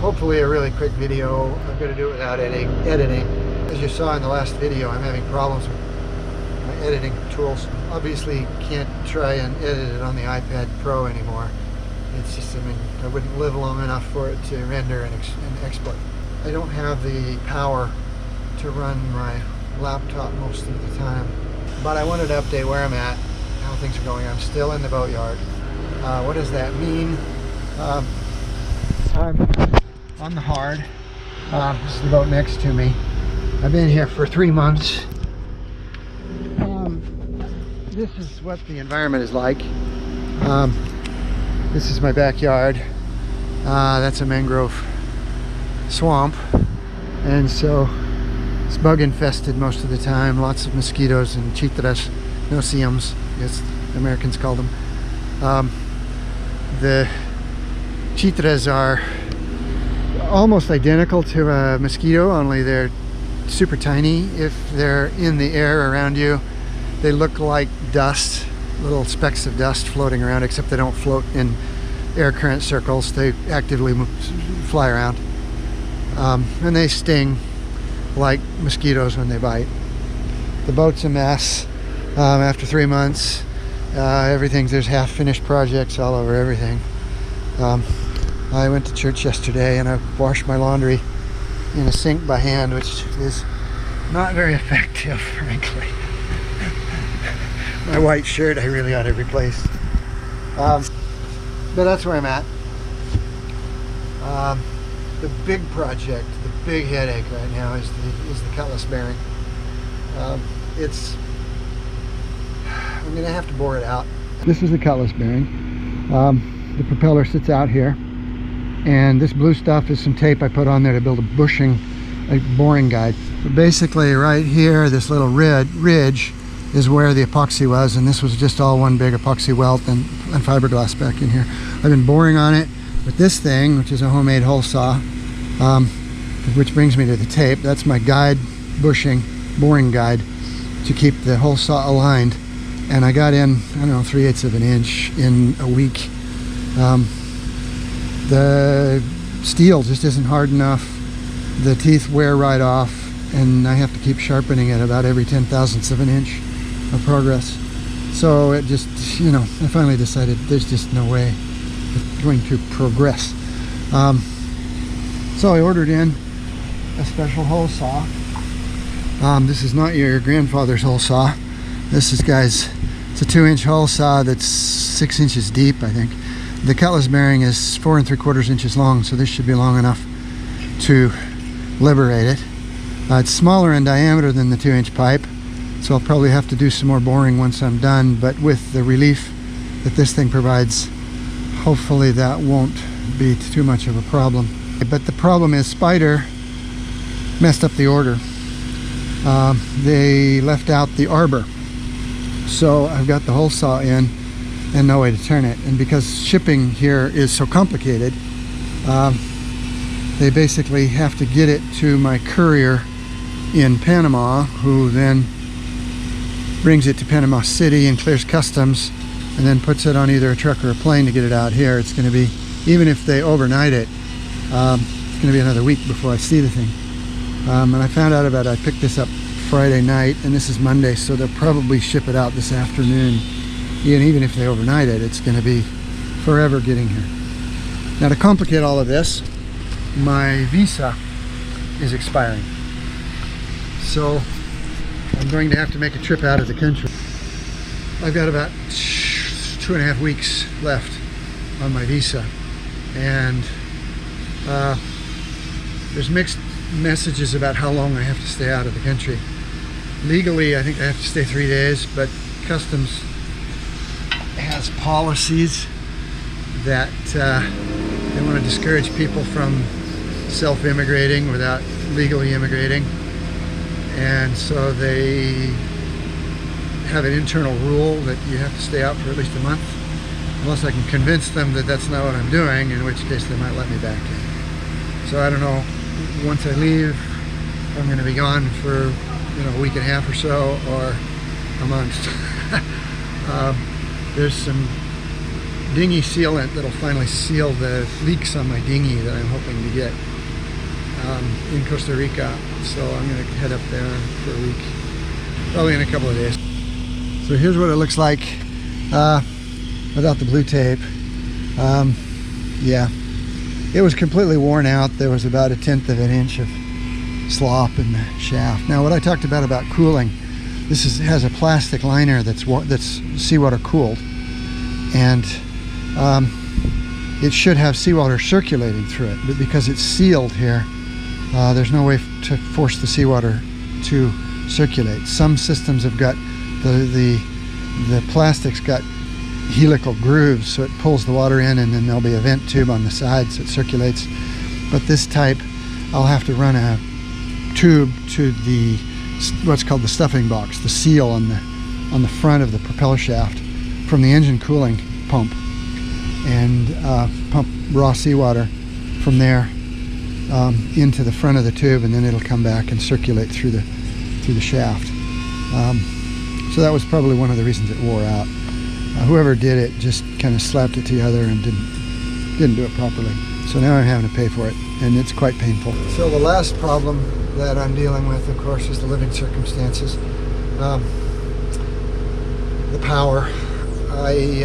hopefully a really quick video. I'm going to do it without editing. As you saw in the last video, I'm having problems with my editing tools. Obviously can't try and edit it on the iPad Pro anymore. It's just, I wouldn't live long enough for it to render and export. I don't have the power to run my laptop most of the time, but I wanted to update where I'm at, how things are going. I'm still in the boatyard. What does that mean? I'm on the hard. This is the boat next to me. I've been here for 3 months. This is what the environment is like. This is my backyard. That's a mangrove swamp, and so it's bug infested most of the time. Lots of mosquitoes and Cutlass, no-see-ums, as Americans call them. The Cutlass are almost identical to a mosquito, only they're super tiny. If they're in the air around you, they look like dust, little specks of dust floating around, except they don't float in air current circles. They actively fly around. And they sting like mosquitoes when they bite. The boat's a mess. After 3 months, there's half-finished projects all over everything. I went to church yesterday and I washed my laundry in a sink by hand, which is not very effective, frankly. My white shirt I really ought to replace. But that's where I'm at. The big project, the big headache right now is the Cutlass bearing. I'm going to have to bore it out. This is the Cutlass bearing. The propeller sits out here, and this blue stuff is some tape I put on there to build a boring guide. But basically right here, this little ridge is where the epoxy was, and this was just all one big epoxy welt and fiberglass back in here. I've been boring on it with this thing, which is a homemade hole saw, which brings me to the tape. That's my guide, boring guide to keep the hole saw aligned. And I got in, I don't know, 3/8 of an inch in a week. The steel just isn't hard enough. The teeth wear right off, and I have to keep sharpening it about every 10,000ths of an inch of progress. So it just, I finally decided there's just no way it's going to progress. So I ordered in a special hole saw. This is not your grandfather's hole saw. This is, guys, it's a 2-inch hole saw that's 6 inches deep, I think. The Cutlass bearing is 4 3/4 inches long, so this should be long enough to liberate it. It's smaller in diameter than the 2-inch pipe, so I'll probably have to do some more boring once I'm done, but with the relief that this thing provides, hopefully that won't be too much of a problem. But the problem is Spider messed up the order. They left out the arbor, so I've got the hole saw in and no way to turn it. And because shipping here is so complicated, they basically have to get it to my courier in Panama, who then brings it to Panama City and clears customs, and then puts it on either a truck or a plane to get it out here. It's going to be, even if they overnight it, it's going to be another week before I see the thing. And I found out about it. I picked this up Friday night, and this is Monday, so they'll probably ship it out this afternoon. And even if they overnight it, it's going to be forever getting here. Now, to complicate all of this, my visa is expiring, so I'm going to have to make a trip out of the country. I've got about 2.5 weeks left on my visa, and there's mixed messages about how long I have to stay out of the country. Legally, I think I have to stay 3 days, but customs has policies that they want to discourage people from self-immigrating without legally immigrating, and so they have an internal rule that you have to stay out for at least a month, unless I can convince them that that's not what I'm doing, in which case they might let me back in. So I don't know, once I leave, I'm going to be gone for a week and a half or so, or a month. There's some dinghy sealant that'll finally seal the leaks on my dinghy that I'm hoping to get in Costa Rica. So I'm going to head up there for a week, probably in a couple of days. So here's what it looks like without the blue tape. Yeah, it was completely worn out. There was about 1/10 of an inch of slop in the shaft. Now, what I talked about cooling, this has a plastic liner that's seawater cooled, and it should have seawater circulating through it, but because it's sealed here, there's no way to force the seawater to circulate. Some systems have got the plastic's got helical grooves, so it pulls the water in, and then there'll be a vent tube on the side so it circulates. But this type, I'll have to run a tube to the what's called the stuffing box, the seal on the front of the propeller shaft from the engine cooling pump, and pump raw seawater from there into the front of the tube, and then it'll come back and circulate through the shaft. So that was probably one of the reasons it wore out. Whoever did it just kind of slapped it together and didn't do it properly. So now I'm having to pay for it, and it's quite painful. So the last problem that I'm dealing with, of course, is the living circumstances. The power. I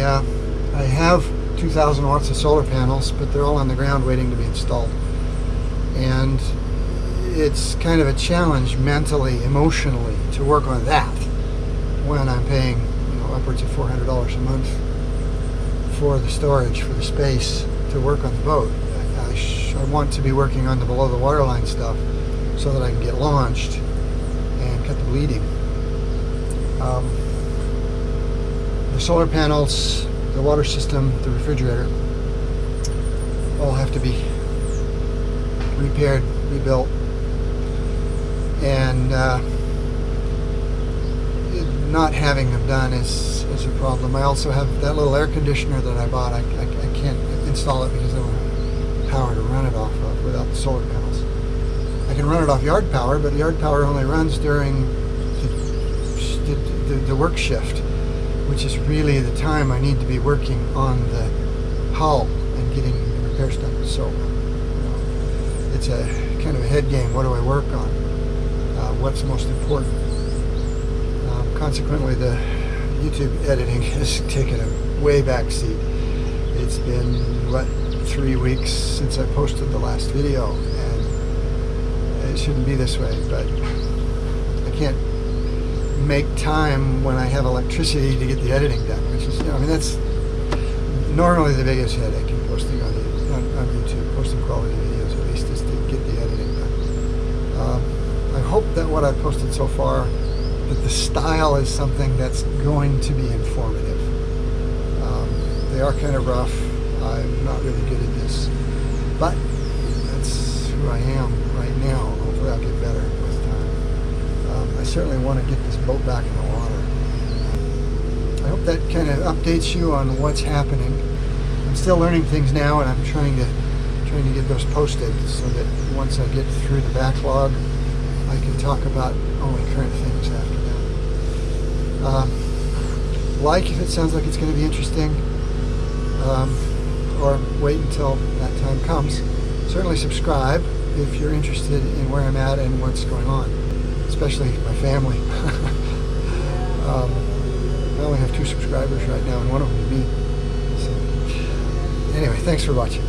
have 2,000 watts of solar panels, but they're all on the ground waiting to be installed. And it's kind of a challenge mentally, emotionally, to work on that when I'm paying upwards of $400 a month for the storage, for the space to work on the boat. I want to be working on the below the waterline stuff so that I can get launched and cut the bleeding. The solar panels, the water system, the refrigerator all have to be repaired, rebuilt, and not having them done is a problem. I also have that little air conditioner that I bought. I can't install it because I don't have power to run it off of without the solar panels. I can run it off yard power, but yard power only runs during the work shift, which is really the time I need to be working on the hull and getting the repairs done. So it's a kind of a head game. What do I work on? What's most important? Consequently, the YouTube editing has taken a way back seat. It's been, 3 weeks since I posted the last video, and it shouldn't be this way, but I can't make time when I have electricity to get the editing done, which is, that's normally the biggest headache in posting on YouTube, posting quality videos at least, is to get the editing done. I hope that what I've posted so far, that the style is something that's going to be informative. They are kind of rough. I'm not really good at this, but that's who I am right now. Hopefully I'll get better with time. I certainly want to get this boat back in the water. I hope that kind of updates you on what's happening. I'm still learning things now, and I'm trying to get those posted so that once I get through the backlog, I can talk about only current things after that. Like if it sounds like it's going to be interesting, or wait until that time comes. Certainly subscribe if you're interested in where I'm at and what's going on, especially my family. I only have 2 subscribers right now, and one of them is me. So, anyway, thanks for watching.